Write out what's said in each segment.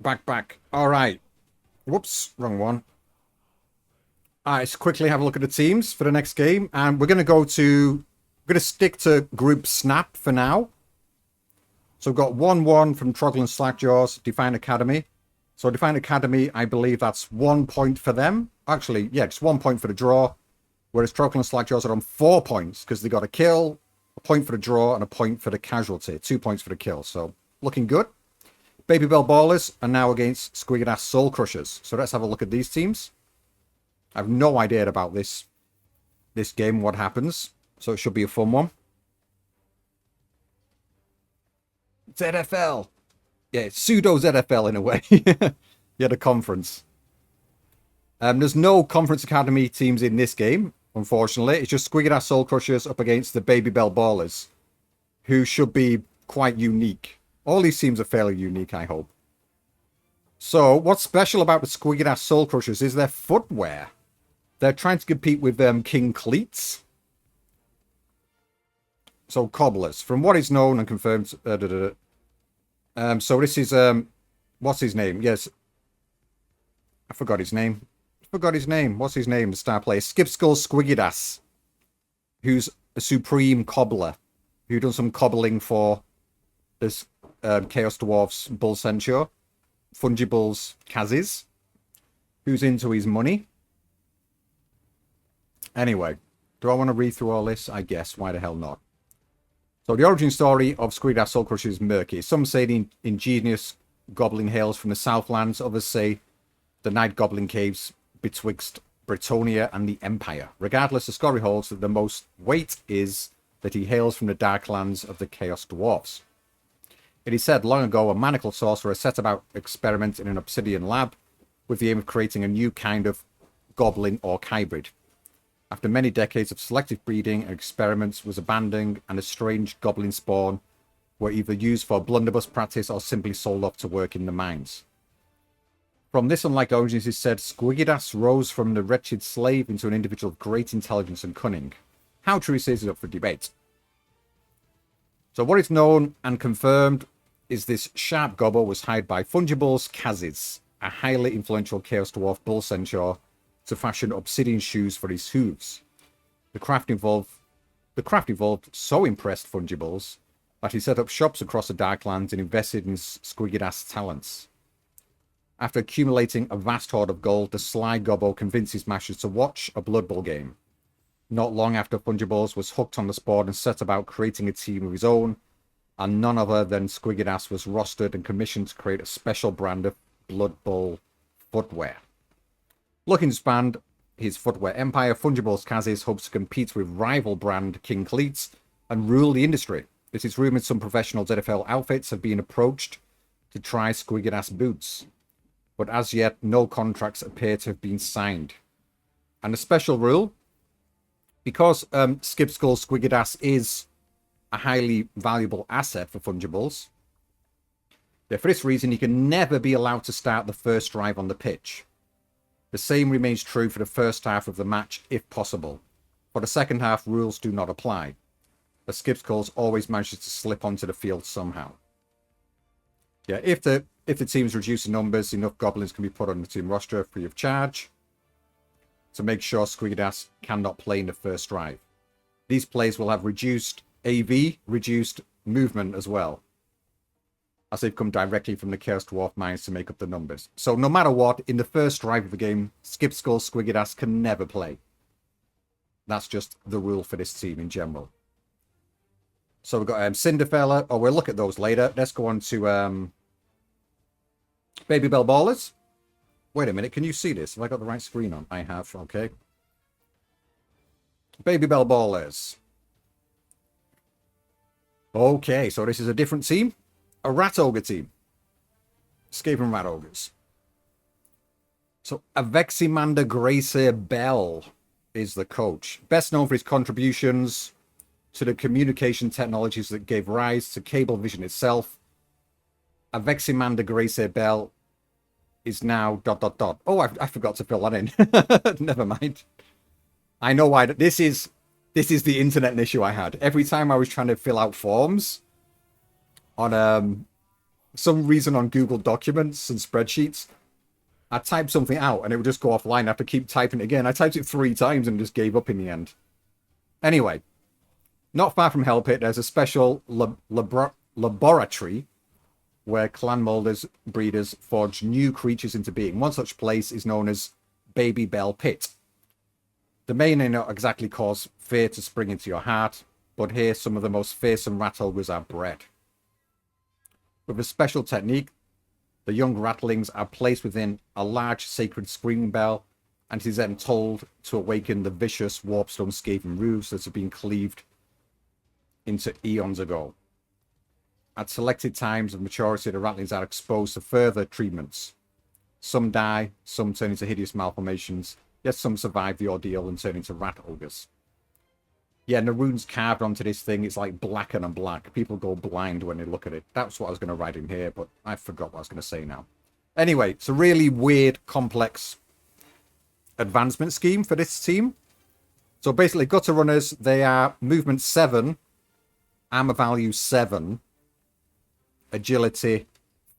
Back. All right. Whoops, wrong one. All right, let's quickly have a look at the teams for the next game. And we're going to stick to Group Snap for now. So we've got 1-1 from Troggle and Slackjaws, Defiant Academy. So Defiant Academy, I believe that's 1 point for them. Actually, yeah, it's 1 point for the draw. Whereas Troggle and Slackjaws are on 4 points because they got a kill, a point for the draw, and a point for the casualty. 2 points for the kill. So looking good. Babybell Bawlers are now against Squigigddaz Soul Crushers. So let's have a look at these teams. I have no idea about this game, what happens. So it should be a fun one. ZFL. Yeah, it's pseudo ZFL in a way. Yeah, the conference. There's no Conference Academy teams in this game, unfortunately. It's just Squigigddaz Soul Crushers up against the Babybell Ballers, who should be quite unique. All these teams are fairly unique, I hope. So, what's special about the Squigigddaz Soul Crushers is their footwear. They're trying to compete with King Cleats. So, cobblers. From what is known and confirmed... so this is... what's his name? Yes. I forgot his name. What's his name? The star player. Skipskull Squigigddaz. Who's a supreme cobbler. Who done some cobbling for this Chaos Dwarfs Bull Censure. Fungibles Kazis. Who's into his money. Anyway. Do I want to read through all this? I guess. Why the hell not? So the origin story of Squigigddaz Soul Crusher is murky. Some say the ingenious goblin hails from the Southlands. Others say the night goblin caves betwixt Britonia and the Empire. Regardless, the story holds that the most weight is that he hails from the dark lands of the Chaos Dwarfs. It is said long ago a manacled sorcerer set about experimenting in an obsidian lab with the aim of creating a new kind of goblin-orc hybrid. After many decades of selective breeding and experiments was abandoned, and a strange goblin spawn were either used for blunderbuss practice or simply sold off to work in the mines. From this unlikely origins, it is said Squigigddaz rose from the wretched slave into an individual of great intelligence and cunning. How true is this is up for debate. So what is known and confirmed is this sharp gobbo was hired by Fungibles Kazis, a highly influential Chaos Dwarf bull centaur, to fashion obsidian shoes for his hooves. The craft evolved so impressed Fungibles that he set up shops across the Darklands and invested in Squigigddaz's talents. After accumulating a vast hoard of gold, the sly gobbo convinced his masters to watch a Blood Bowl game. Not long after, Fungibles was hooked on the sport and set about creating a team of his own, and none other than Squigigddaz was rostered and commissioned to create a special brand of Blood Bowl footwear. Looking to expand his footwear empire, Fungibles Kazis hopes to compete with rival brand King Cleats and rule the industry. It is rumored some professional ZFL outfits have been approached to try Squigigddaz boots, but as yet no contracts appear to have been signed. And a special rule, because Skipskull Squigigddaz is a highly valuable asset for Fungibles, for this reason he can never be allowed to start the first drive on the pitch. The same remains true for the first half of the match, if possible. For the second half, rules do not apply. The Skipskulls always manages to slip onto the field somehow. Yeah, if the teams reduce the numbers, enough goblins can be put on the team roster free of charge to make sure Squigigddaz cannot play in the first drive. These players will have reduced AV, reduced movement as well, as they've come directly from the Chaos Dwarf mines to make up the numbers. So no matter what, in the first drive of the game, Skipskull Squigigddaz can never play. That's just the rule for this team in general. So we've got Cinderfella. Oh, we'll look at those later. Let's go on to Babybell Ballers. Wait a minute, can you see this? Have I got the right screen on? I have, okay. Babybell Ballers. Okay, so this is a different team. A Rat Ogre team. Escaping Rat Ogres. So, Aveximander Gracer Bell is the coach. Best known for his contributions to the communication technologies that gave rise to Cablevision itself. Aveximander Gracer Bell is now ... Oh, I forgot to fill that in. Never mind. I know why. This is the internet issue I had. Every time I was trying to fill out forms on some reason on Google Documents and spreadsheets, I typed something out and it would just go offline. I have to keep typing it again. I typed it 3 times and just gave up in the end. Anyway, not far from Hell Pit, there's a special laboratory where clan molders, breeders forge new creatures into being. One such place is known as Babybell Pit. The may not exactly cause fear to spring into your heart, but here some of the most fearsome rat ogres are bred. With a special technique, the young ratlings are placed within a large sacred screaming bell, and it is then told to awaken the vicious warpstone scaven roofs that have been cleaved into eons ago. At selected times of maturity, the ratlings are exposed to further treatments. Some die, some turn into hideous malformations, yet some survive the ordeal and turn into rat ogres. Yeah, and the runes carved onto this thing, it's like blacker and black. People go blind when they look at it. That's what I was going to write in here, but I forgot what I was going to say now. Anyway, it's a really weird, complex advancement scheme for this team. So basically, gutter runners, they are movement 7, armor value 7, agility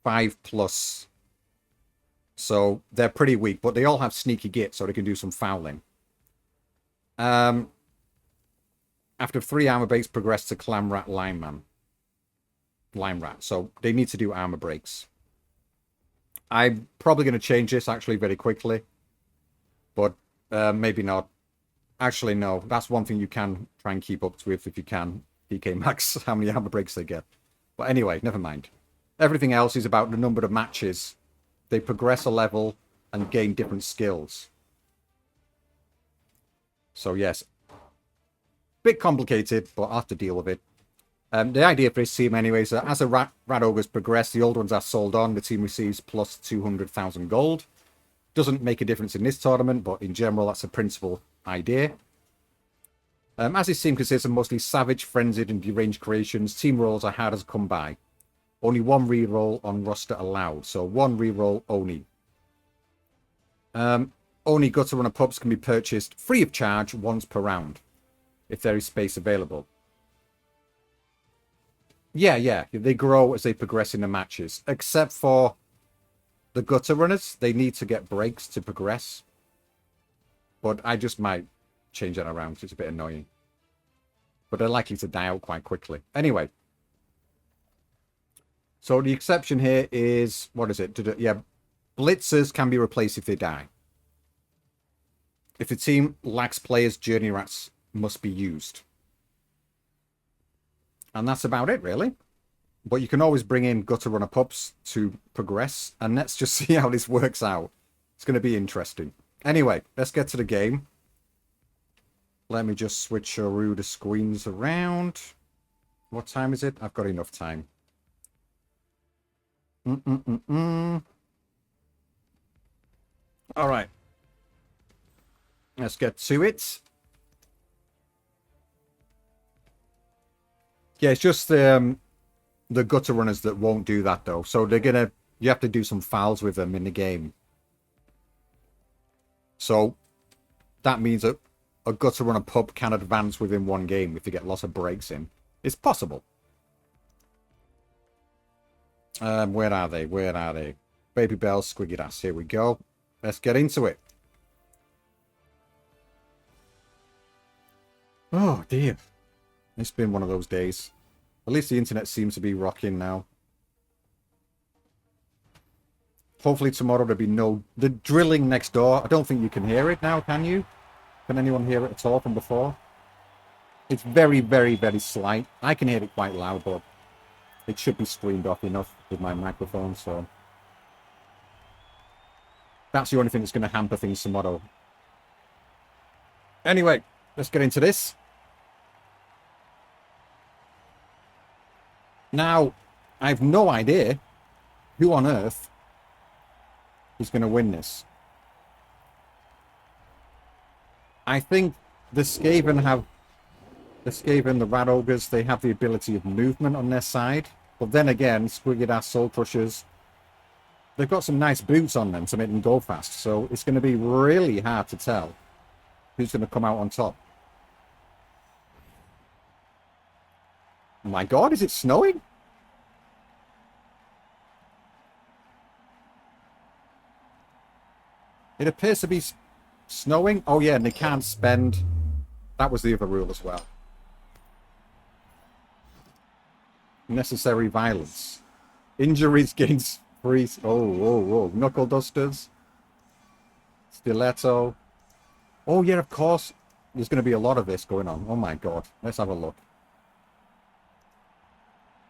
5+. So they're pretty weak, but they all have sneaky git, so they can do some fouling. After 3 armor breaks, progress to Clan Rat Lime Rat. So they need to do armor breaks. I'm probably going to change this actually very quickly, but maybe not. Actually, no. That's one thing you can try and keep up with if you can. DK Max, how many armor breaks they get. But anyway, never mind. Everything else is about the number of matches. They progress a level and gain different skills. So yes, bit complicated, but I'll have to deal with it. The idea for this team anyway is that as the rat ogres progress, the old ones are sold on. The team receives plus 200,000 gold. Doesn't make a difference in this tournament, but in general, that's a principal idea. As this team consists of mostly savage, frenzied, and deranged creations, team rolls are hard as come by. Only 1 reroll on roster allowed, so 1 reroll only. Only gutter runner pups can be purchased free of charge once per round, if there is space available. Yeah, they grow as they progress in the matches, except for the gutter runners. They need to get breaks to progress, but I just might change that around because it's a bit annoying. But they're likely to die out quite quickly. Anyway. So the exception here is, what is it? Yeah, blitzers can be replaced if they die. If the team lacks players, journey rats must be used. And that's about it, really. But you can always bring in gutter runner pups to progress. And let's just see how this works out. It's going to be interesting. Anyway, let's get to the game. Let me just switch the screens around. What time is it? I've got enough time. All right. Let's get to it. Yeah, it's just the gutter runners that won't do that, though. So you have to do some fouls with them in the game. So that means that a gutter runner pup can advance within 1 game if you get lots of breaks in. It's possible. Where are they? Babybell, Squigigddaz. Here we go. Let's get into it. Oh, dear. It's been one of those days. At least the internet seems to be rocking now. Hopefully tomorrow there'll be no... The drilling next door, I don't think you can hear it now, can you? Can anyone hear it at all from before? It's very, very, very slight. I can hear it quite loud, but it should be screened off enough with my microphone, so... That's the only thing that's going to hamper things tomorrow. Anyway, let's get into this. Now, I have no idea who on earth is going to win this. I think the Skaven, the Rat Ogres, they have the ability of movement on their side. But then again, Squigigddaz Soul Crushers, they've got some nice boots on them to make them go fast. So it's going to be really hard to tell who's going to come out on top. My God, is it snowing? It appears to be snowing. Oh, yeah, and they can't spend... That was the other rule as well. Necessary violence. Injuries gains free... Oh. Knuckle dusters. Stiletto. Oh, yeah, of course. There's going to be a lot of this going on. Oh, my God. Let's have a look.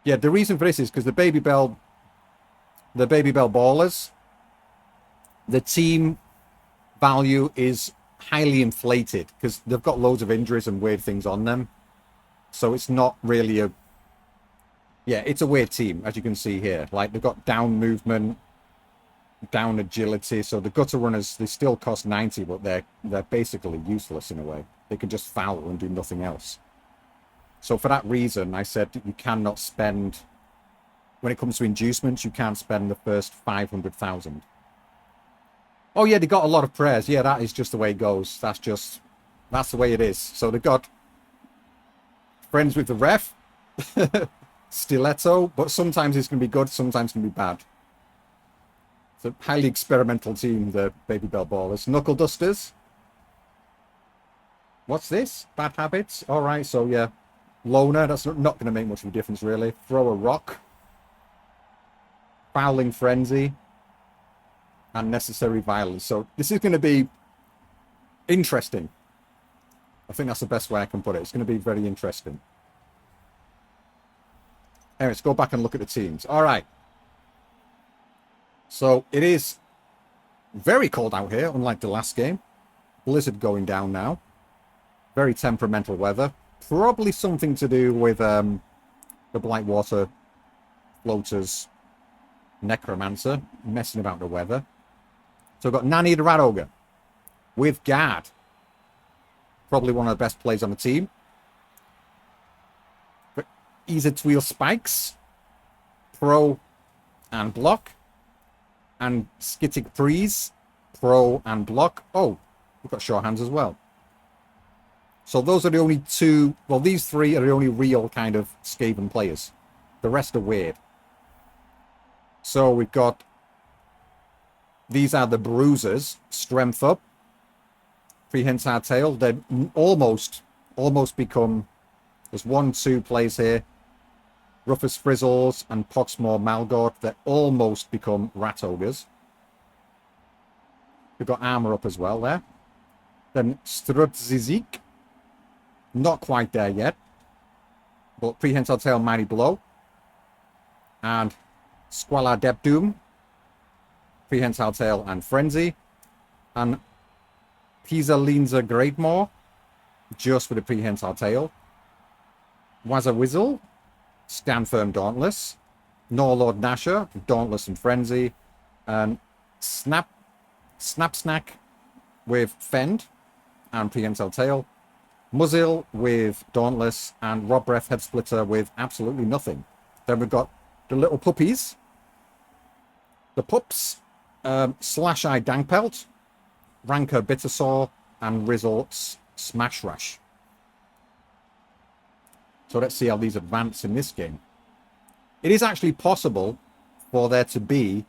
Yeah, the reason for this is because the Babybell Bawlers, the team value is highly inflated because they've got loads of injuries and weird things on them. So it's not really a... Yeah, it's a weird team, as you can see here. Like, they've got down movement, down agility. So the gutter runners, they still cost 90, but they're basically useless in a way. They can just foul and do nothing else. So for that reason, I said you cannot spend... When it comes to inducements, you can't spend the first 500,000. Oh, yeah, they got a lot of prayers. Yeah, that is just the way it goes. That's the way it is. So they got friends with the ref, stiletto, but sometimes it's going to be good, sometimes it's going to be bad. It's a highly experimental team, the Babybell Ballers. Knuckle dusters. What's this? Bad habits. All right, so yeah. Loner, that's not going to make much of a difference, really. Throw a rock. Fouling frenzy. Unnecessary violence. So this is going to be interesting. I think that's the best way I can put it. It's going to be very interesting. Anyway, let's go back and look at the teams. All right. So it is very cold out here, unlike the last game. Blizzard going down now. Very temperamental weather. Probably something to do with the Blightwater floaters necromancer messing about the weather. So we've got Nanny the Rat Ogre with guard. Probably one of the best players on the team. But Easy to wheel spikes. Pro and block. And Skittic Freeze. Pro and block. Oh, we've got Sure Hands as well. So those are the only two... Well, these three are the only real kind of Skaven players. The rest are weird. So we've got... These are the Bruisers. Strength up. Prehensile Tail. They're almost become... There's 1-2 plays here. Rufus Frizzles and Poxmore Malgord. They're almost become Rat Ogres. We've got armor up as well there. Then Strutzizik. Not quite there yet. But Prehensile Tail, Mighty Blow. And Squalor Depdoom. Prehensile Tail and Frenzy. And Pisa Linza Greatmaw. Just for the Prehensile Tail. Wazza Wizzle. Stand Firm Dauntless. Norlord Nasher. Dauntless and Frenzy. And Snap Snack with Fend and Prehensile Tail. Muzzle with Dauntless, and Rob Breath Head Splitter with absolutely nothing. Then we've got the little puppies. The pups. Slash Eye Dankpelt. Ranker Bittersaw, and Rizzle Smash Rush. So let's see how these advance in this game. It is actually possible for there to be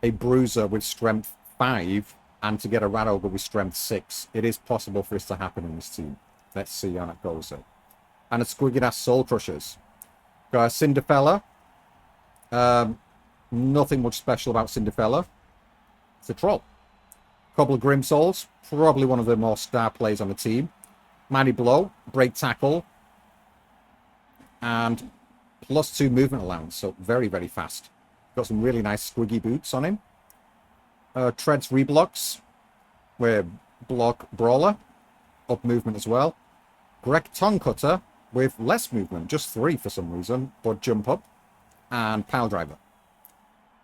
a Bruiser with Strength 5 and to get a Rat Ogre with Strength 6. It is possible for this to happen in this team. Let's see how that goes though. And a Squigigddaz Soul Crushers. Got a Cinderfella. Nothing much special about Cinderfella. It's a troll. Couple of Grim Souls. Probably one of the more star players on the team. Mighty Blow. Break Tackle. And +2 movement allowance. So very, very fast. Got some really nice squiggy boots on him. Treads Reblocks. We're Block Brawler. Up movement as well. Greg Tongue Cutter with less movement. Just 3 for some reason. But jump up. And Pile Driver.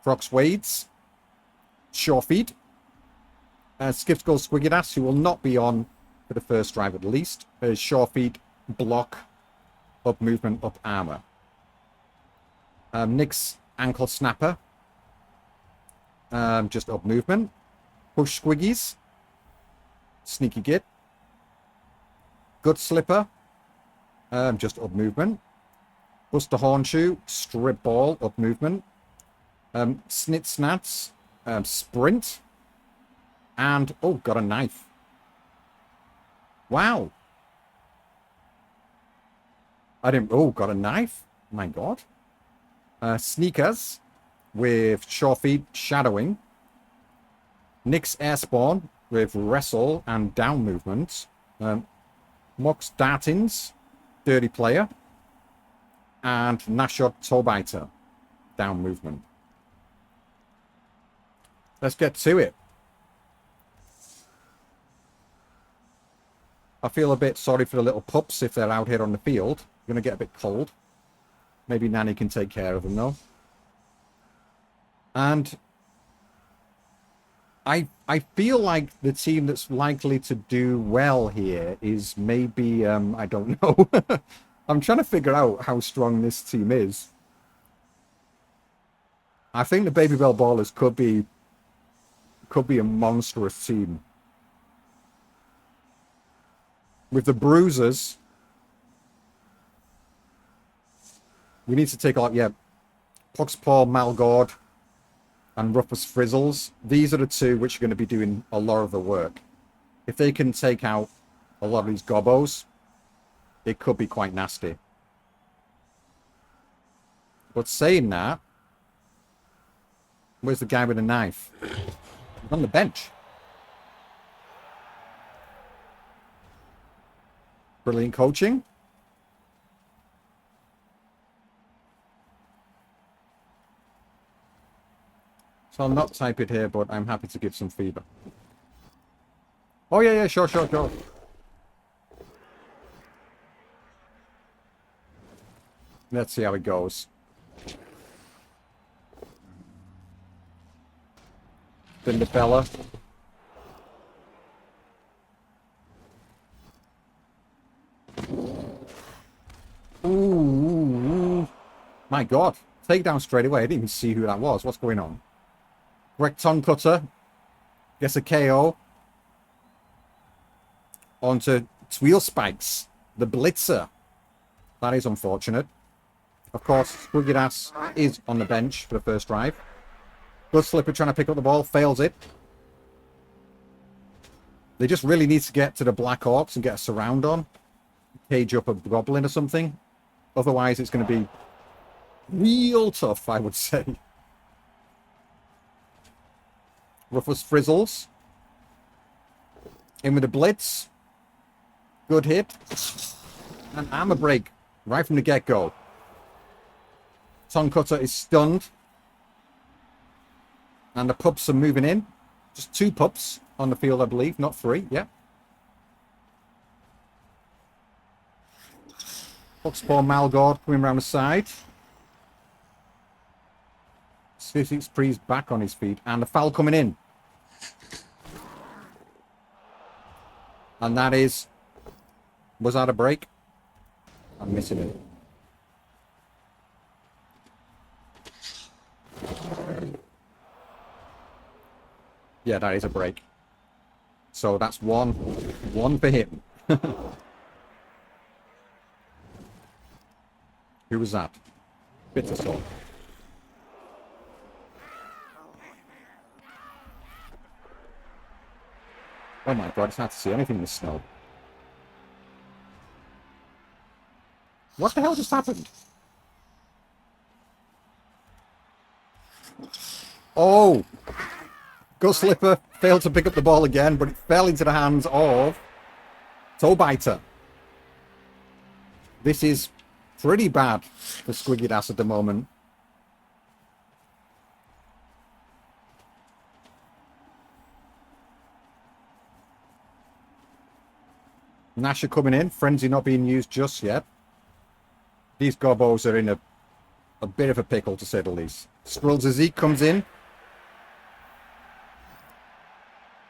Crocs Wades. Sure Feet. Skip Skull Squigigddaz, who will not be on for the first drive at least. There's Sure Feet, Block, Up Movement, Up Armor. Nick's Ankle Snapper. Just Up Movement. Push Squiggies. Sneaky Git. Gut Slipper. Just Up Movement. Buster Hornshoe. Strip Ball, Up Movement. Snit Snats. Sprint. And, oh, got a knife. Wow. I didn't, oh, got a knife. My God. Sneakers with sure feet shadowing. Nick's airspawn with wrestle and down movement. Mox Dartins, dirty player. And Nashot Torbiter, down movement. Let's get to it. I feel a bit sorry for the little pups if they're out here on the field. Going to get a bit cold. Maybe Nanny can take care of them, though. And I feel like the team that's likely to do well here is maybe, I don't know. I'm trying to figure out how strong this team is. I think the Babybell Bawlers could be a monstrous team. With the Bruisers, we need to take out, yeah, Poxpaw, Malgord, and Rufus Frizzles. These are the two which are going to be doing a lot of the work. If they can take out a lot of these Gobbos, it could be quite nasty. But saying that, where's the guy with the knife? He's on the bench. Brilliant coaching. So I'll not type it here, but I'm happy to give some feedback. Oh, yeah, sure. Let's see how it goes. Bindabella. Ooh. My God. Takedown straight away. I didn't even see who that was. What's going on? Greg Tongue Cutter. Gets a KO. Onto Tweel Spikes. The Blitzer. That is unfortunate. Of course, Squigigddaz is on the bench for the first drive. Good Slipper trying to pick up the ball. Fails it. They just really need to get to the Black Hawks and get a surround on. Cage up a Goblin or something. Otherwise, it's going to be real tough, I would say. Rufus Frizzles. In with a Blitz. Good hit. And armor break right from the get-go. Tongue Cutter is stunned. And the pups are moving in. Just 2 pups on the field, I believe. Not 3, yeah. Foxpaw Malgord coming around the side. Sissy Spree's back on his feet. And the foul coming in. And that is... Was that a break? I'm missing it. Yeah, that is a break. So that's one for him. Who was that? Bitterstorm. Oh my God, it's hard to see anything in the snow. What the hell just happened? Oh! Ghost Slipper failed to pick up the ball again, but it fell into the hands of Toebiter. This is pretty bad for Squigigddaz at the moment. Nasher coming in. Frenzy not being used just yet. These Gobbos are in a bit of a pickle, to say the least. Skrillzazik comes in.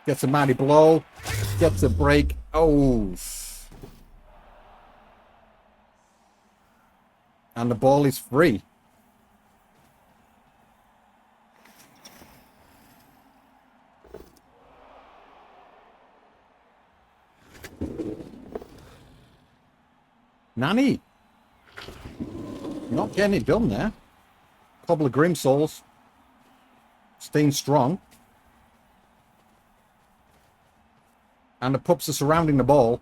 Gets a mighty blow. Gets a break. Oh. And the ball is free. Nanny. Not getting it done there. Couple of Grim Souls. Staying strong. And the pups are surrounding the ball.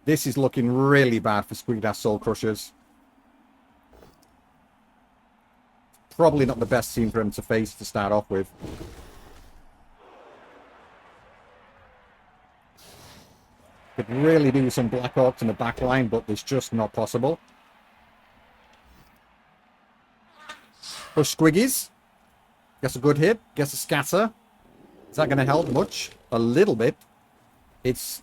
This is looking really bad for Squigigddaz Soul Crushers. Probably not the best team for him to face to start off with. Could really do with some Black Orcs in the back line, but it's just not possible. Push Squiggies. Gets a good hit. Gets a scatter. Is that going to help much? A little bit. This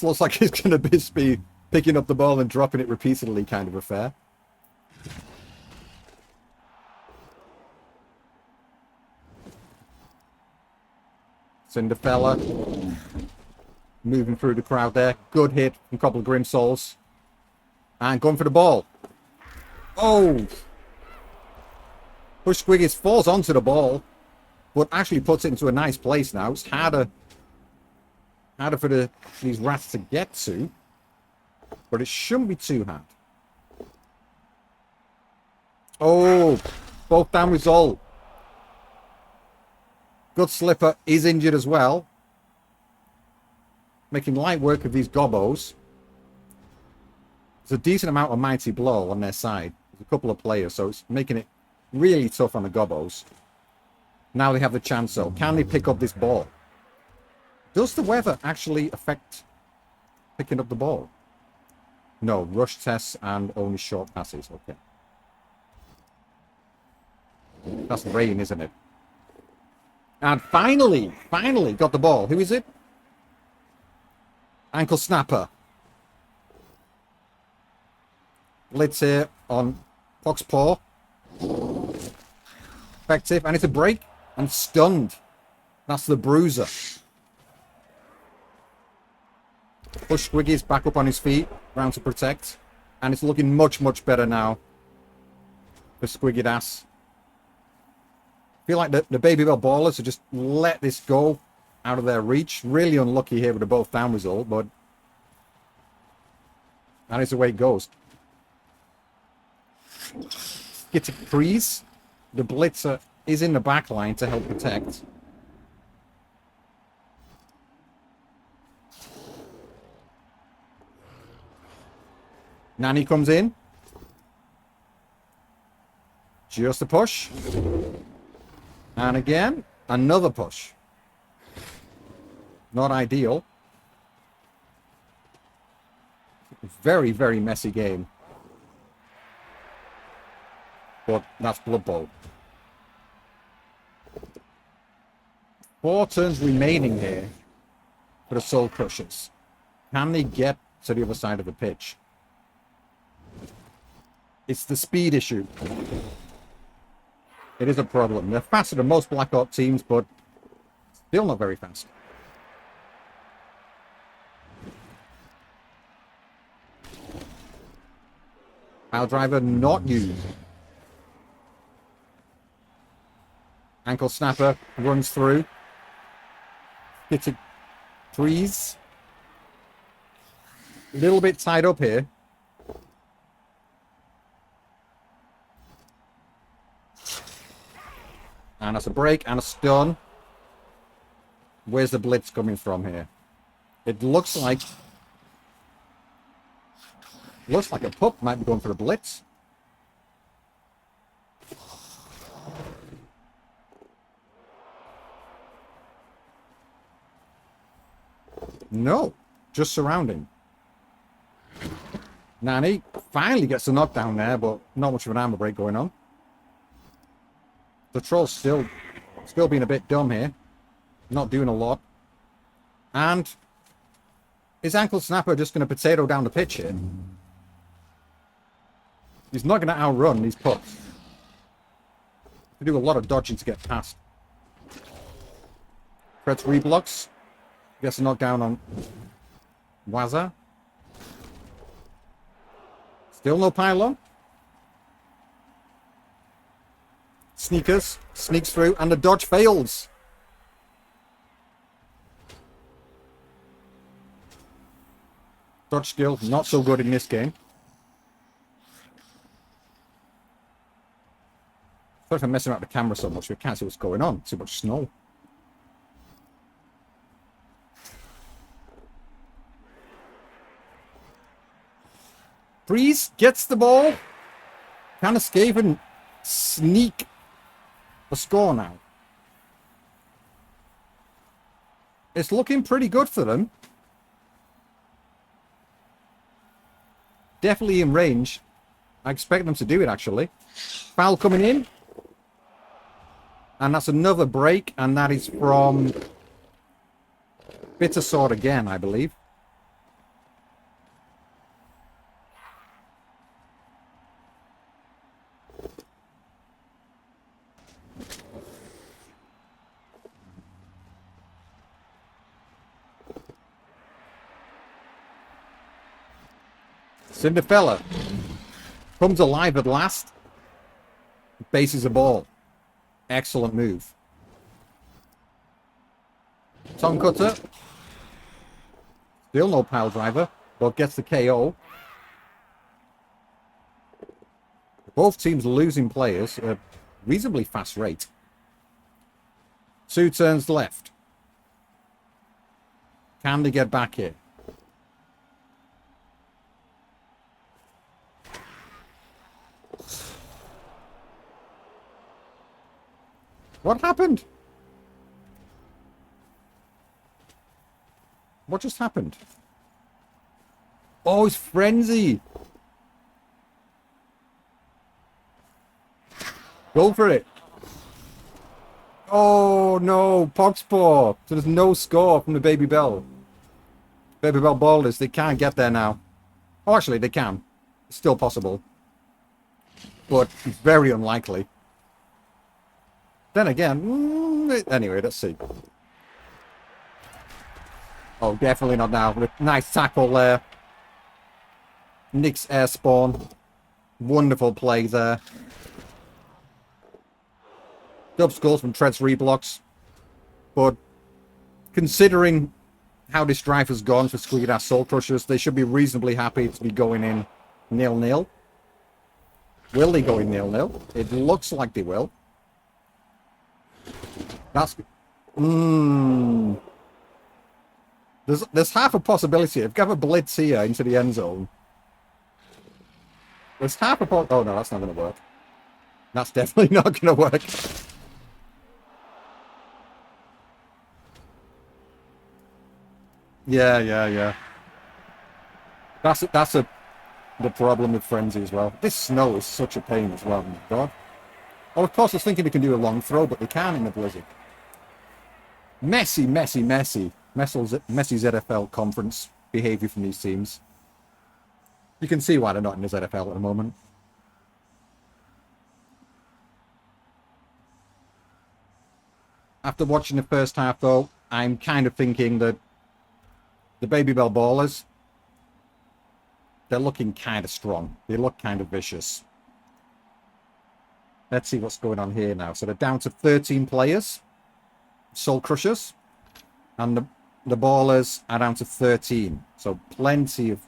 looks like it's going to be picking up the ball and dropping it repeatedly kind of affair. Cinderfella moving through the crowd there. Good hit from a couple of Grim Souls. And going for the ball. Oh! Push Squiggies falls onto the ball, but actually puts it into a nice place now. It's harder for these rats to get to, but it shouldn't be too hard. Oh! Both down with Sowl. Good Slipper is injured as well. Making light work of these gobbos. There's a decent amount of Mighty Blow on their side. There's a couple of players, so it's making it really tough on the gobbos. Now they have the chance, though. Can they pick up this ball? Does the weather actually affect picking up the ball? No, rush tests and only short passes. Okay. That's rain, isn't it? And finally got the ball. Who is it? Ankle Snapper. Blitz here on Foxpaw. Effective. And it's a break. And stunned. That's the Bruiser. Push Squiggies back up on his feet. Round to protect. And it's looking much, much better now for Squigigddaz. I feel like the Babybell Bawlers have just let this go out of their reach. Really unlucky here with a both down result, but that is the way it goes. Get to freeze. The Blitzer is in the back line to help protect. Nanny comes in. Just a push. And again, another push. Not ideal. Very, very messy game. But that's Blood Bowl. 4 turns remaining here for the Soul Crushers. Can they get to the other side of the pitch? It's the speed issue. It is a problem. They're faster than most Black Orc teams, but still not very fast. Pile Driver not used. Ankle Snapper runs through. Hits a freeze. A little bit tied up here. And that's a break and a stun. Where's the blitz coming from here? It looks like a pup might be going for a blitz. No, just surrounding. Nanny finally gets a knockdown there, but not much of an armor break going on. The Troll's still being a bit dumb here. Not doing a lot. And is Ankle Snapper just going to potato down the pitch here? He's not going to outrun these pups. They do a lot of dodging to get past. Frets reblocks. Gets a knockdown on Waza. Still no pylon. Sneakers. Sneaks through and the dodge fails. Dodge skill, not so good in this game. Sorry if I'm messing around with the camera so much, we can't see what's going on. Too much snow. Breeze gets the ball. Can escape and sneak a score now. It's looking pretty good for them. Definitely in range. I expect them to do it, actually. Foul coming in. And that's another break. And that is from Bitter Sword again, I believe. Cinderfella comes alive at last. Bases a ball. Excellent move. Tongue cutter. Still no pile driver, but gets the KO. Both teams losing players at a reasonably fast rate. 2 turns left. Can they get back here? What happened? What just happened? Oh, it's Frenzy. Go for it. Oh, no. Poxpaw. So there's no score from the Babybell. Babybell Bawlers, they can't get there now. Oh, actually, they can. It's still possible. But it's very unlikely. Then again, anyway, let's see. Oh, definitely not now. Nice tackle there. Nick's air spawn. Wonderful play there. Dub scores from Tread's reblocks. But considering how this drive has gone for Squigigddaz Soul Crushers, they should be reasonably happy to be going in 0-0. Will they go in 0-0? It looks like they will. That's... There's half a possibility. If you have a blitz here into the end zone, there's half a oh no, that's not going to work. That's definitely not going to work. Yeah. That's the problem with Frenzy as well. This snow is such a pain as well. My God. Oh, of course, I was thinking they can do a long throw, but they can't in the Blizzard. Messy ZFL conference behavior from these teams. You can see why they're not in the ZFL at the moment. After watching the first half, though, I'm kind of thinking that the Babybell Ballers, they're looking kind of strong. They look kind of vicious. Let's see what's going on here now. So they're down to 13 players. Soul Crushers. And the Ballers are down to 13. So plenty of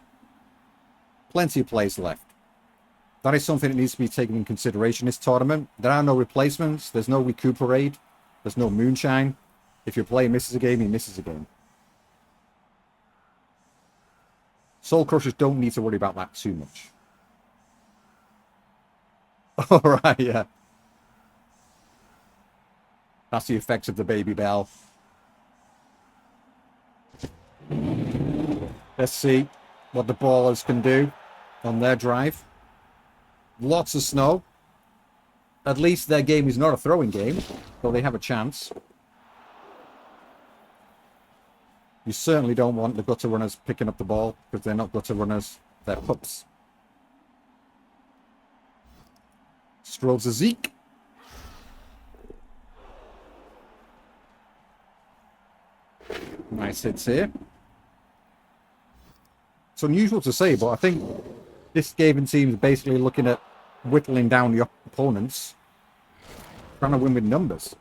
players left. That is something that needs to be taken in consideration this tournament. There are no replacements. There's no recuperate. There's no moonshine. If your player misses a game, he misses a game. Soul Crushers don't need to worry about that too much. Alright, yeah. That's the effects of the Babybell. Let's see what the Ballers can do on their drive. Lots of snow. At least their game is not a throwing game, so they have a chance. You certainly don't want the gutter runners picking up the ball, because they're not gutter runners, they're pups. Strolls a Zeke. Nice hits here. It's unusual to say, but I think this gaming team is basically looking at whittling down the opponents, trying to win with numbers.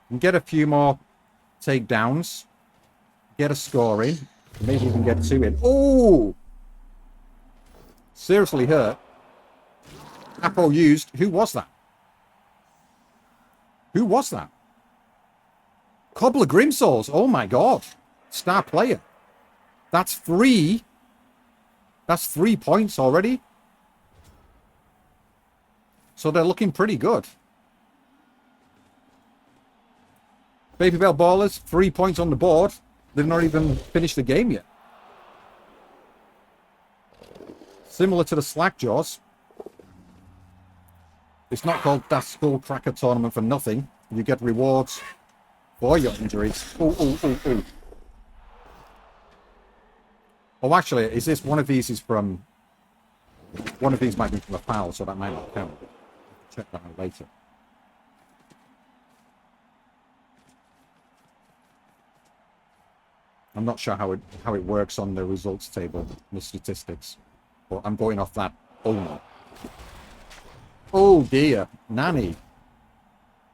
And get a few more takedowns, get a score in, maybe even get 2 in. Oh! Seriously hurt. Apple used. Who was that? Who was that? Cobbler Grimsouls. Oh my God. Star player. That's free That's 3 points already. So they're looking pretty good. Babybell Bawlers, 3 points on the board. They've not even finished the game yet. Similar to the Slackjaws. It's not called Badlandz Skulkraka tournament for nothing. You get rewards for your injuries. Ooh. Oh, actually, is this one of these is from... One of these might be from a foul, so that might not count. Check that out later. I'm not sure how it works on the results table, the statistics. But I'm going off that only. Oh dear, Nanny.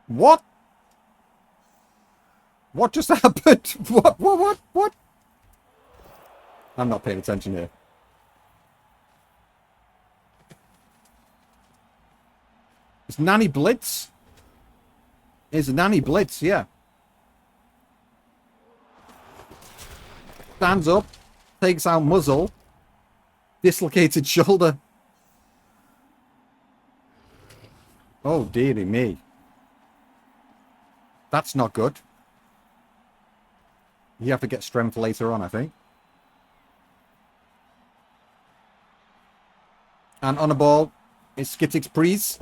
What? What just happened? What? I'm not paying attention here. It's Nanny Blitz? It's Nanny Blitz, yeah. Stands up, takes out muzzle, dislocated shoulder. Oh, dearie me. That's not good. You have to get strength later on, I think. And on the ball, it's Skittix Prees.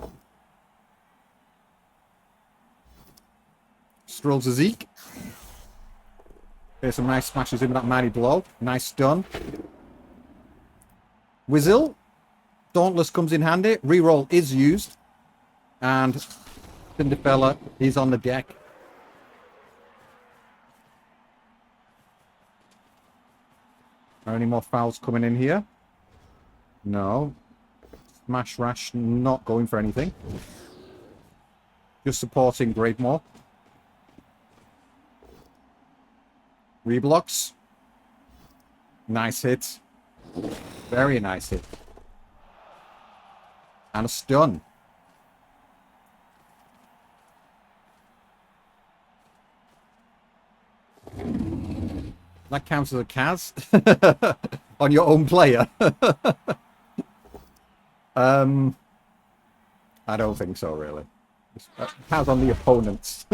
Strolls a Zeke. There's some nice smashes in with that mighty blow. Nice stun. Whizzle. Dauntless comes in handy. Reroll is used. And Cinderfella is on the deck. Are any more fouls coming in here? No. Smash Rash not going for anything. Just supporting Greatmore. Reblocks. Nice hit. Very nice hit. And a stun. That counts as a Kaz on your own player. I don't think so, really. Kaz on the opponents.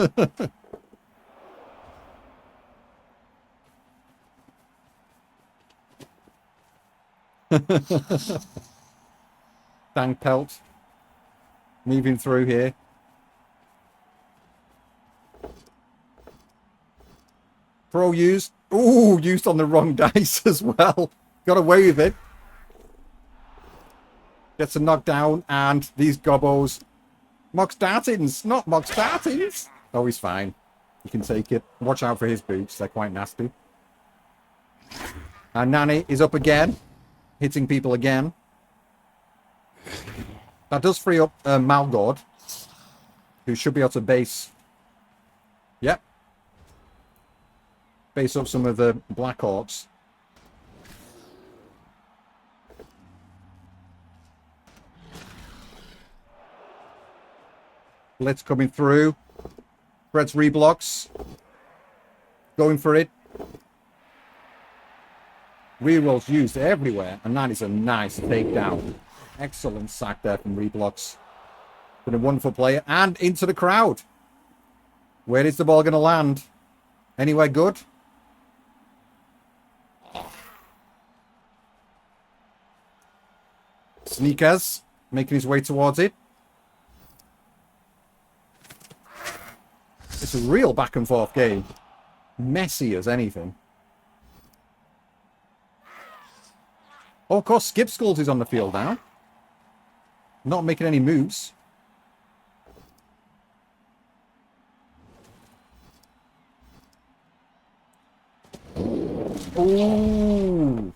Dang Pelt. Moving through here. Throw used. Ooh, used on the wrong dice as well. Got away with it. Gets a knockdown, and these gobbos. Mox Dartins, not Mox Dartins. Oh, he's fine. You can take it. Watch out for his boots. They're quite nasty. And Nanny is up again. Hitting people again. That does free up Malgord, who should be able to base. Yep. Base up some of the Black Orcs. Blitz coming through. Fred's reblocks. Going for it. Rerolls used everywhere, and that is a nice takedown. Excellent sack there from Reblocks. Been a wonderful player, and into the crowd. Where is the ball going to land? Anywhere good? Sneakers making his way towards it. It's a real back and forth game. Messy as anything. Oh, of course, Skip Skulls is on the field now. Not making any moves. Ooh.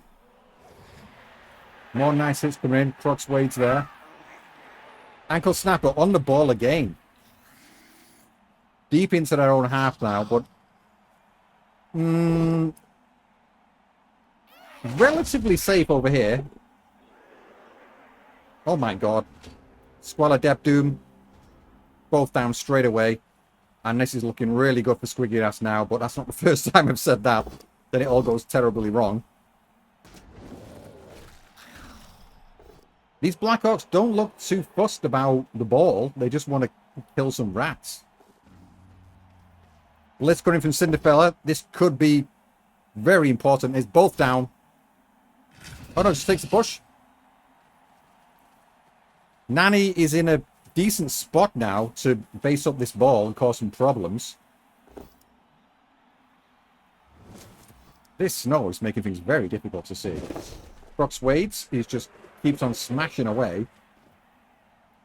More nice hits coming in. Crux Wade's there. Ankle Snapper on the ball again. Deep into their own half now, but... relatively safe over here. Oh my god. Squall Adept Doom. Both down straight away. And this is looking really good for Squigigddaz now, but that's not the first time I've said that. Then it all goes terribly wrong. These Blackhawks don't look too fussed about the ball. They just want to kill some rats. Blitz coming from Cinderfella. This could be very important. It's both down. Oh no, just takes the push. Nanny is in a decent spot now to base up this ball and cause some problems. This snow is making things very difficult to see. Brox Wades is just keeps on smashing away.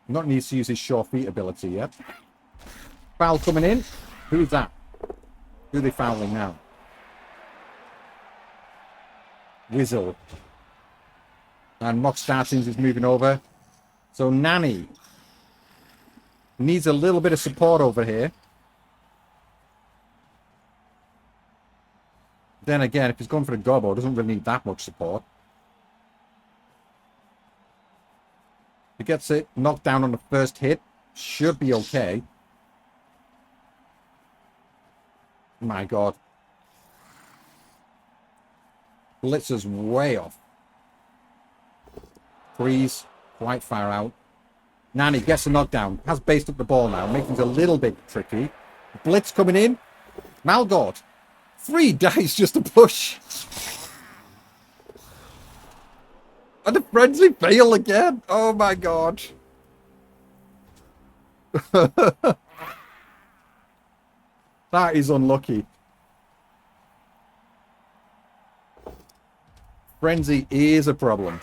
Not needs to use his sure feet ability yet. Foul coming in. Who's that? Who are they fouling now? Whizzle. And Mock Startings is moving over. So Nanny needs a little bit of support over here. Then again, if he's going for the gobbo, doesn't really need that much support. He gets it knocked down on the first hit. Should be okay. My God. Blitzer's way off. Freeze. Quite far out. Nanny gets a knockdown. Has based up the ball now. Making things a little bit tricky. Blitz coming in. Malgord. 3 dice just to push. And the frenzy fail again. Oh my God. That is unlucky. Frenzy is a problem.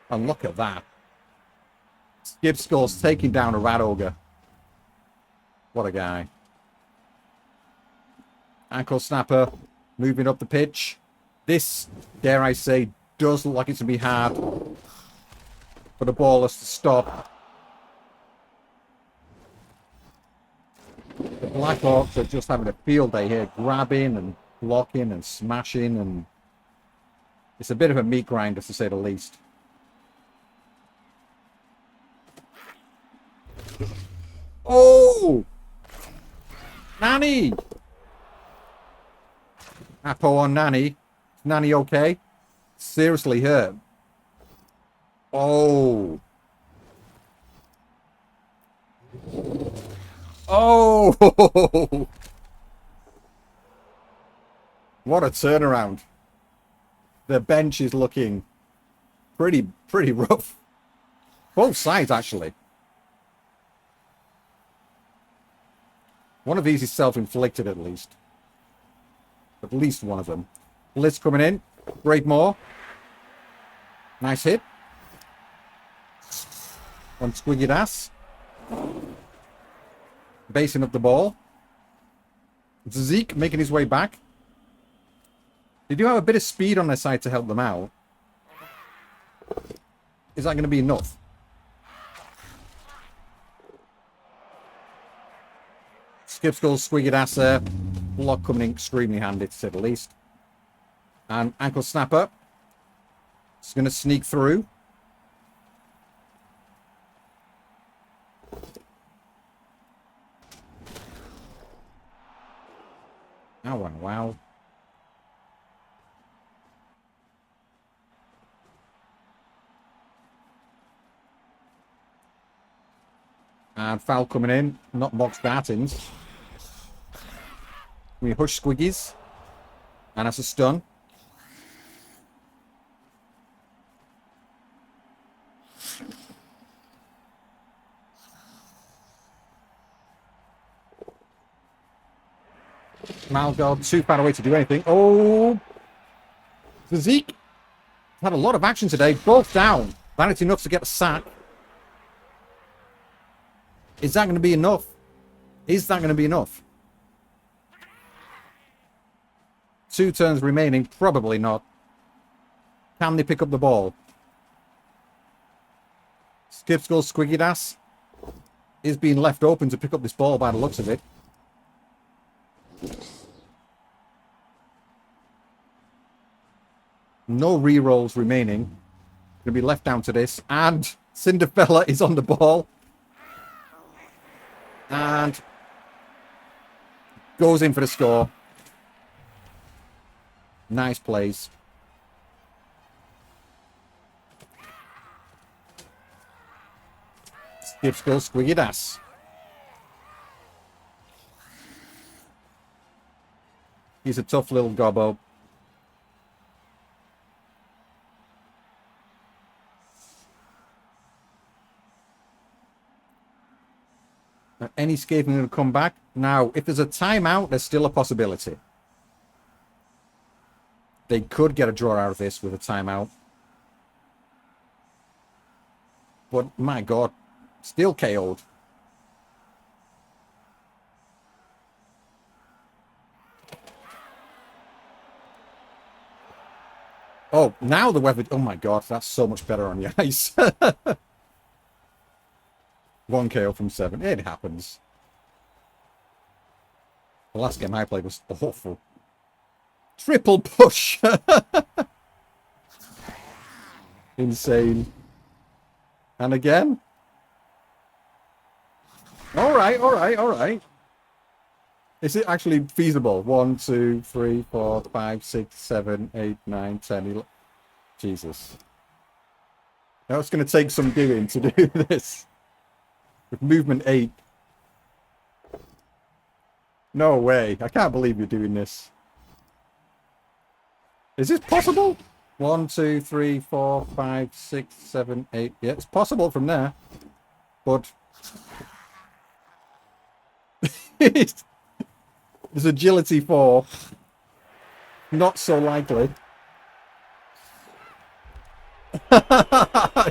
And look at that. Skip Skull's taking down a Rat Ogre. What a guy. Ankle Snapper moving up the pitch. This, dare I say, does look like it's going to be hard for the Bawlers to stop. The Blackhawks are just having a field day here, grabbing and blocking and smashing, and it's a bit of a meat grinder to say the least. Oh! Nanny! Apo on Nanny. Is Nanny okay? Seriously hurt. Oh! Oh! What a turnaround. The bench is looking pretty rough. Both sides, actually. One of these is self-inflicted, at least. At least one of them. Blitz coming in. Great more. Nice hit. On Squigigddaz. Basing up the ball. Zeke making his way back. They do have a bit of speed on their side to help them out. Is that going to be enough? Skip Skull, Squigigddaz there. Block coming in extremely handy, to say the least. And Ankle Snapper. It's going to sneak through. Oh, wow. And foul coming in. Not box Bartins. We hush Squiggies. And that's a stun. Malgard too far away to do anything. Oh! Zeke had a lot of action today. Both down. Vanity enough to get a sack. Is that going to be enough? Is that going to be enough? 2 turns remaining. Probably not. Can they pick up the ball? Skip Skull Squigigddaz is being left open to pick up this ball by the looks of it. No re-rolls remaining. Going to be left down to this. And Cinderfella is on the ball. And goes in for the score. Nice plays. Typical Squigigddaz. He's a tough little gobbo. Any escaping going to come back? Now, if there's a timeout, there's still a possibility. They could get a draw out of this with a timeout. But, my God, still KO'd. Oh, now the weather... Oh, my God, that's so much better on the ice. 1 KO from 7. It happens. The last game I played was awful. Triple push! Insane. And again? Alright, alright, alright. Is it actually feasible? 1, 2, 3, 4, 5, 6, 7, 8, 9, 10, 11... Jesus. Now it's going to take some doing to do this. With movement 8. No way. I can't believe you're doing this. Is this possible? 1, 2, 3, 4, 5, 6, 7, 8. Yeah, it's possible from there. But... there's agility 4. Not so likely.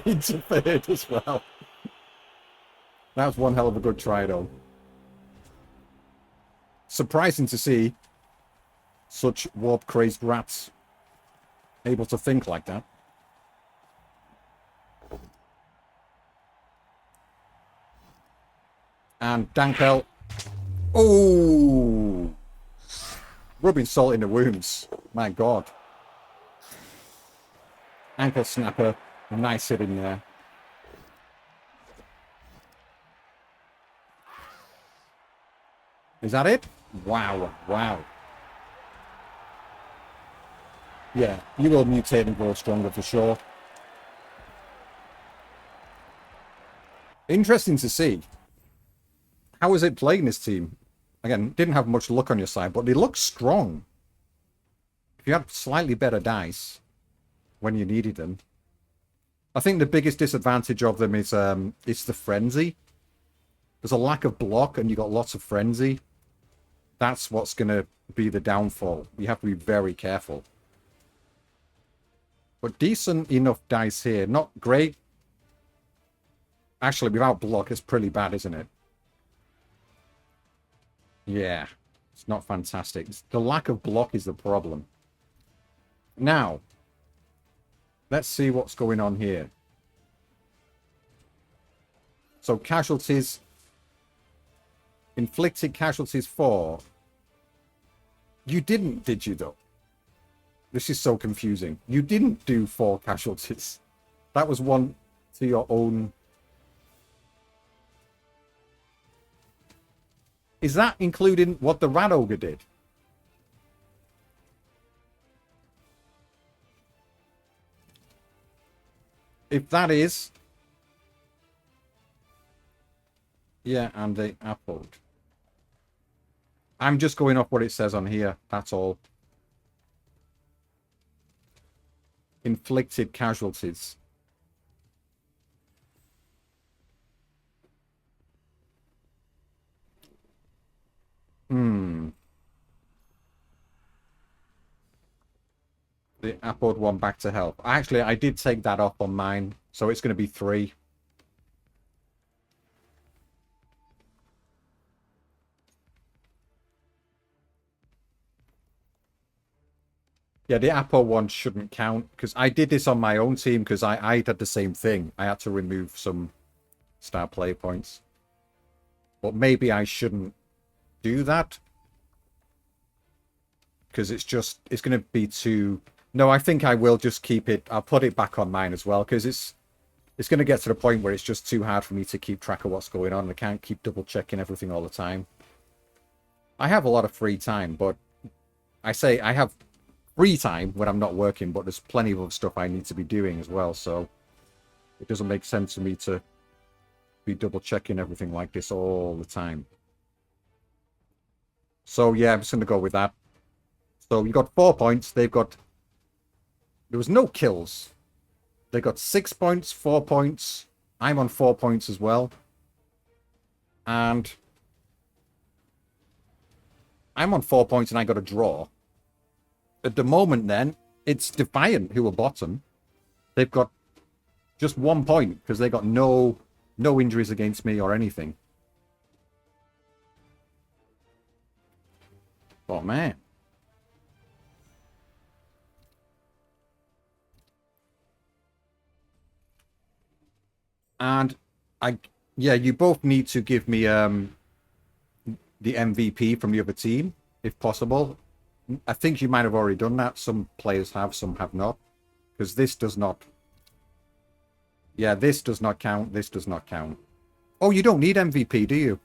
Interfered as well. That was one hell of a good try, though. Surprising to see such warp-crazed rats able to think like that. And Dankel. Oh! Rubbing salt in the wounds. My God. Ankle snapper. Nice hit in there. Is that it? Wow. Wow. Yeah, you will mutate and grow stronger for sure. Interesting to see. How is it playing this team? Again, didn't have much luck on your side, but they look strong. If you had slightly better dice when you needed them. I think the biggest disadvantage of them is it's the frenzy. There's a lack of block and you got lots of frenzy. That's what's going to be the downfall. You have to be very careful. But decent enough dice here. Not great. Actually, without block, it's pretty bad, isn't it? Yeah. It's not fantastic. The lack of block is the problem. Now, let's see what's going on here. So, casualties. Inflicted casualties 4. You didn't, did you, though? This is so confusing. You didn't do 4 casualties. That was 1 to your own. Is that including what the Rat Ogre did? If that is... Yeah, and they upload. I'm just going off what it says on here. That's all. Inflicted casualties. The upload 1 back to health. Actually, I did take that off on mine, so it's going to be 3. Yeah, the Apo one shouldn't count, because I did this on my own team, because I did the same thing. I had to remove some star play points. But maybe I shouldn't do that. Because it's going to be too... No, I think I will just keep it. I'll put it back on mine as well, because it's going to get to the point where it's just too hard for me to keep track of what's going on. I can't keep double checking everything all the time. I have a lot of free time, but I say I have free time when I'm not working, but there's plenty of other stuff I need to be doing as well, so it doesn't make sense for me to be double checking everything like this all the time. So yeah, I'm just going to go with that. So you got 4 points. They've got... There was no kills. They got 6 points, 4 points. I'm on 4 points as well. And I'm on 4 points and I got a draw. At the moment then, it's Defiant who are bottom. They've got just 1 point because they got no injuries against me or anything. Oh, man. And yeah, you both need to give me the MVP from the other team, if possible. I think you might have already done that. Some players have, some have not. Because this does not... Yeah, this does not count. This does not count. Oh, you don't need MVP, do you?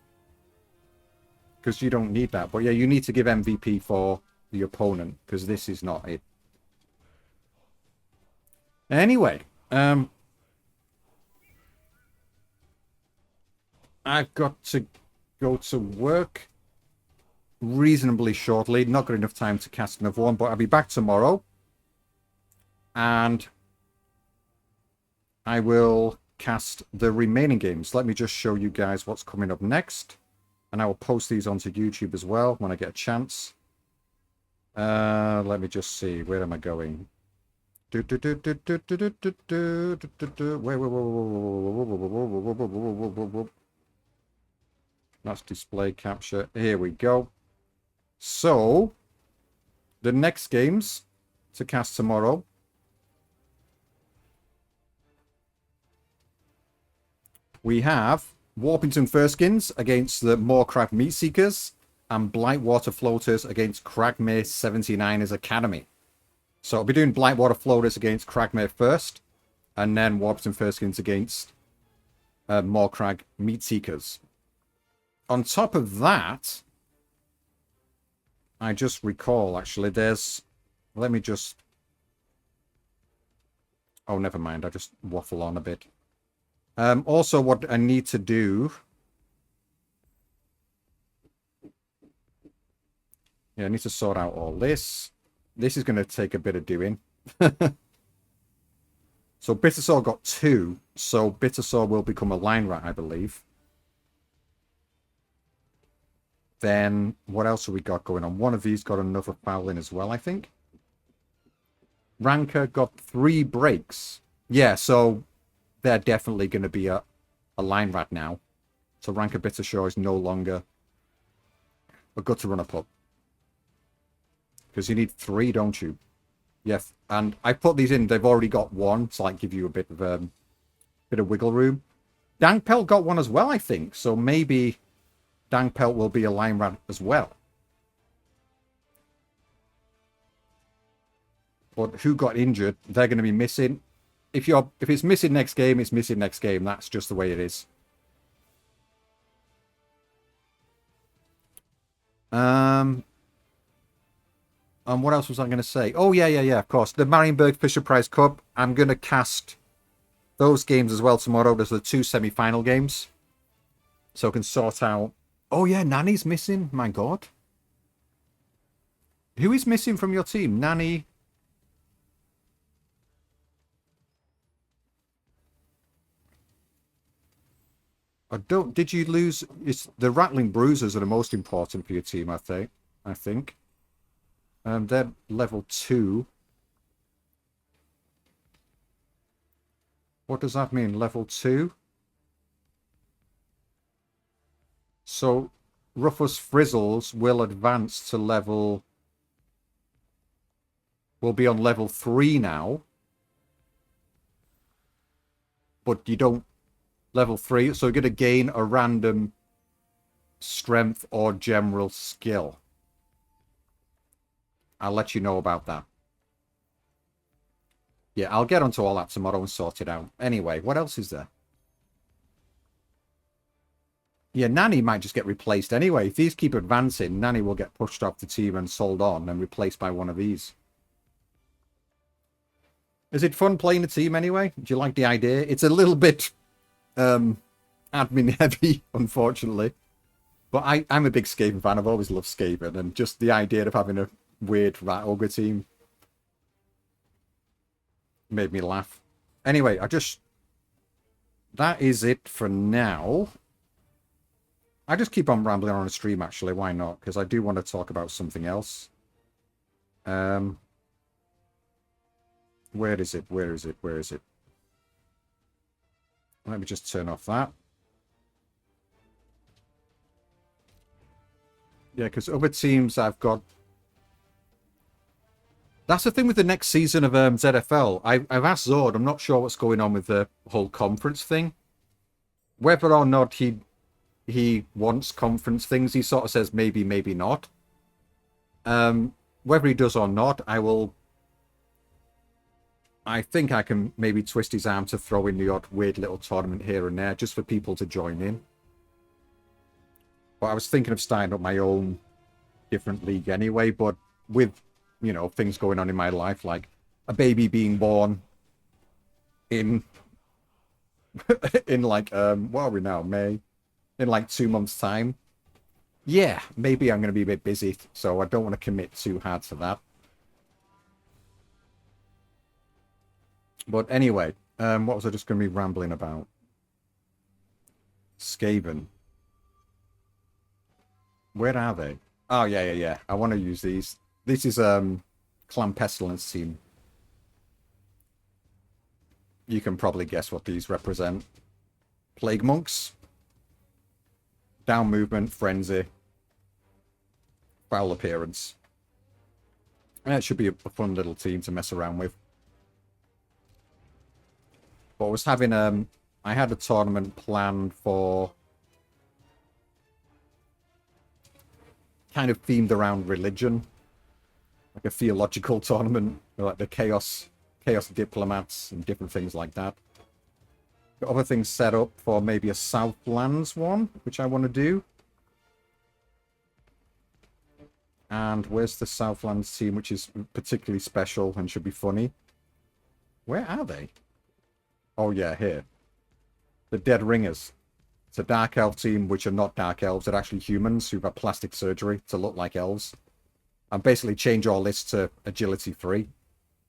Because you don't need that. But yeah, you need to give MVP for the opponent. Because this is not it. Anyway. I've got to go to work reasonably shortly. Not got enough time to cast another one, but I'll be back tomorrow. And I will cast the remaining games. Let me just show you guys what's coming up next. And I will post these onto YouTube as well when I get a chance. Let me just see. Where am I going? That's display capture. Here we go. So, the next games to cast tomorrow. We have Warpington Furskins against the Moorcrag Meat Seekers and Blightwater Floaters against Cragmere 79ers Academy. So I'll be doing Blightwater Floaters against Cragmere first, and then Warpington Furskins against Moorcrag Meat Seekers. On top of that, I just recall, actually, there's... Let me just... Oh, never mind. I just waffle on a bit. Also, what I need to do... Yeah, I need to sort out all this. This is going to take a bit of doing. So Bittersaw got 2. So Bittersaw will become a line rat, I believe. Then, what else have we got going on? One of these got another foul in as well, I think. Ranker got 3 breaks. Yeah, so they're definitely going to be a line rat now. So Ranker Bittershaw is no longer a gutter runner pup. Because you need 3, don't you? Yes, and I put these in. They've already got 1, so I give you a bit of wiggle room. Dankpelt got 1 as well, I think. So maybe Dankpelt will be a line rat as well. But who got injured? They're going to be missing. If it's missing next game, it's missing next game. That's just the way it is. And what else was I going to say? Oh, yeah, of course. The Marienburg Fisher Prize Cup. I'm going to cast those games as well tomorrow. There's the 2 semi-final games. So I can sort out... Oh, yeah, Nanny's missing. My God. Who is missing from your team? Nanny... Did you lose? It's the Rattling Bruisers are the most important for your team, I think. They're level 2. What does that mean? Level 2? So Rufus Frizzles will advance to level... Will be on level 3 now. But you don't... Level 3, so you're going to gain a random strength or general skill. I'll let you know about that. Yeah, I'll get onto all that tomorrow and sort it out. Anyway, what else is there? Yeah, Nanny might just get replaced anyway. If these keep advancing, Nanny will get pushed off the team and sold on and replaced by one of these. Is it fun playing a team anyway? Do you like the idea? It's a little bit... admin heavy, unfortunately. But I'm a big Skaven fan. I've always loved Skaven, and just the idea of having a weird rat ogre team made me laugh. Anyway, that is it for now. I just keep on rambling on a stream, actually. Why not? Because I do want to talk about something else. Where is it? Where is it? Where is it? Let me just turn off that. Yeah, because other teams I've got... That's the thing with the next season of ZFL. I've asked Zord. I'm not sure what's going on with the whole conference thing. Whether or not he wants conference things, he sort of says maybe, maybe not. Whether he does or not, I think I can maybe twist his arm to throw in the odd weird little tournament here and there just for people to join in. But I was thinking of starting up my own different league anyway, but with, you know, things going on in my life, like a baby being born in like what are we now, May, in like 2 months time, yeah, maybe I'm going to be a bit busy, so I don't want to commit too hard to that. But anyway, what was I just going to be rambling about? Skaven. Where are they? Oh, yeah. I want to use these. This is Clan Pestilence team. You can probably guess what these represent. Plague Monks. Down movement, frenzy. Foul appearance. Yeah, it should be a fun little team to mess around with. But I was having I had a tournament planned for kind of themed around religion, like a theological tournament, like the chaos diplomats and different things like that. Got other things set up for maybe a Southlands one, which I want to do. And where's the Southlands team, which is particularly special and should be funny? Where are they? Oh yeah, here. The Dead Ringers. It's a Dark Elf team, which are not Dark Elves. They're actually humans who've had plastic surgery to look like elves. And basically change our list to Agility 3.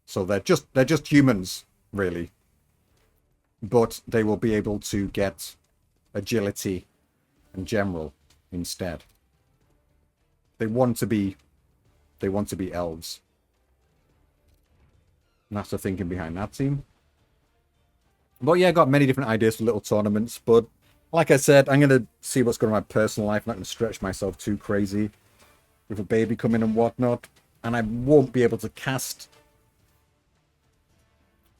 So they're just humans, really. But they will be able to get Agility and General instead. They want to be elves. And that's the thinking behind that team. But yeah, I got many different ideas for little tournaments. But like I said, I'm going to see what's going on in my personal life. I'm not going to stretch myself too crazy with a baby coming and whatnot. And I won't be able to cast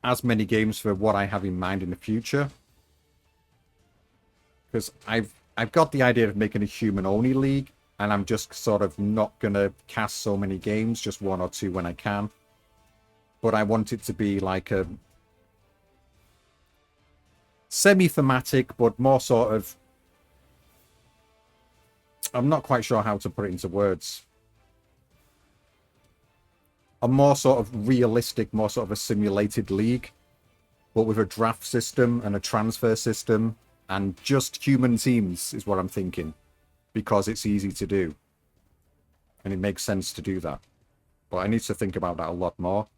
as many games for what I have in mind in the future. Because I've got the idea of making a human-only league. And I'm just sort of not going to cast so many games, just 1 or 2 when I can. But I want it to be like a semi-thematic, but more sort of... I'm not quite sure how to put it into words. A more sort of realistic, more sort of a simulated league, but with a draft system and a transfer system, and just human teams is what I'm thinking. Because it's easy to do. And it makes sense to do that. But I need to think about that a lot more.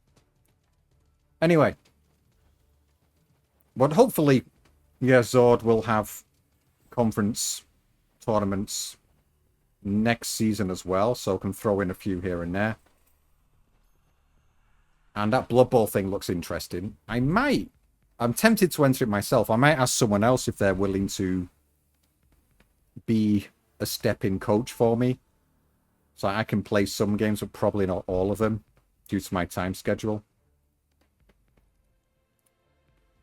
Anyway. But hopefully, yeah, Zord will have conference tournaments next season as well. So I can throw in a few here and there. And that Blood Bowl thing looks interesting. I'm tempted to enter it myself. I might ask someone else if they're willing to be a step-in coach for me. So I can play some games, but probably not all of them due to my time schedule.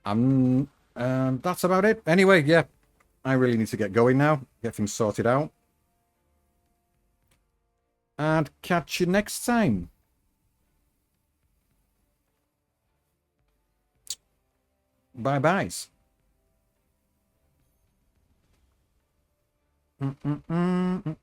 That's about it. Anyway, yeah, I really need to get going now. Get things sorted out. And catch you next time. Bye-byes. Mm-mm-mm-mm.